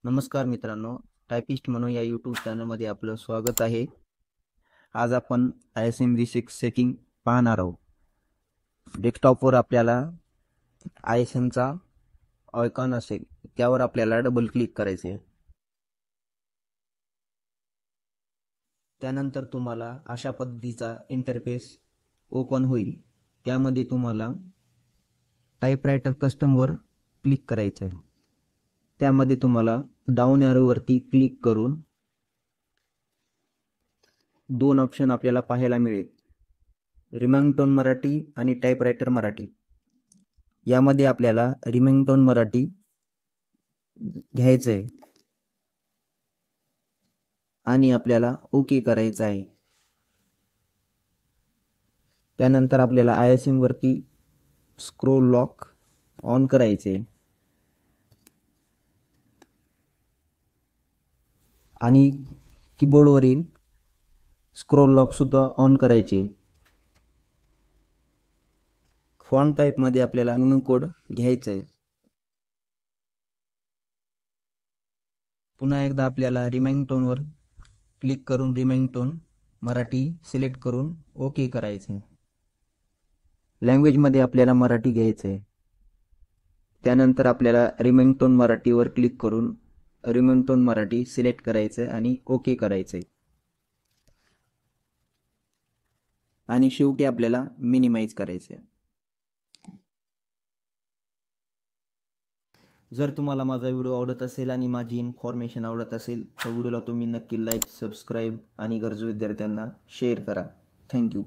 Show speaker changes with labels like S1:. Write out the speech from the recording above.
S1: नमस्कार मित्रांनो, टायपिस्ट म्हणून या यूट्यूब चॅनलमध्ये आपलं स्वागत आहे. आज आपण ISM-V6 सेटिंग पाहणार आहोत. डेस्कटॉपवर आपल्याला ISMचा आयकॉन असेल, त्यावर आपल्याला डबल क्लिक करायचे. त्यानंतर तुम्हाला अशा पद्धतीचा इंटरफेस ओपन होईल. त्यामध्ये तुम्हाला टाइपरायटर कस्टमवर क्लिक करायचं आहे. त्यामध्ये तुम्हाला डाऊन एरोवरती क्लिक करून दोन ऑप्शन आपल्याला पाहायला मिळेल, रिमिंगटोन मराठी आणि टाइपरायटर मराठी. यामध्ये आपल्याला रिमिंगटोन मराठी घ्यायचं आहे आणि आपल्याला ओके करायचं आहे. त्यानंतर आपल्याला ISM वरती स्क्रोल लॉक ऑन करायचे आणि कीबोर्डवरील स्क्रोल लॉक सुद्धा ऑन करायचे. फॉन्ट टाईपमध्ये आपल्याला कोड घ्यायचा आहे. पुन्हा एकदा आपल्याला रिमिंगटोनवर क्लिक करून रिमिंगटोन मराठी सिलेक्ट करून ओके करायचे. लँग्वेजमध्ये आपल्याला मराठी घ्यायचं आहे. त्यानंतर आपल्याला रिमिंगटोन मराठीवर क्लिक करून रिमिंगटोन मराठी सिलेक्ट करायचं आणि ओके करायचंय. आणि शेवटी आपल्याला मिनिमाइज करायचं आहे. जर तुम्हाला माझा व्हिडिओ आवडत असेल आणि माझी इन्फॉर्मेशन आवडत असेल तर व्हिडिओला तुम्ही नक्की लाईक, सबस्क्राईब आणि गरजू विद्यार्थ्यांना शेअर करा. थँक्यू.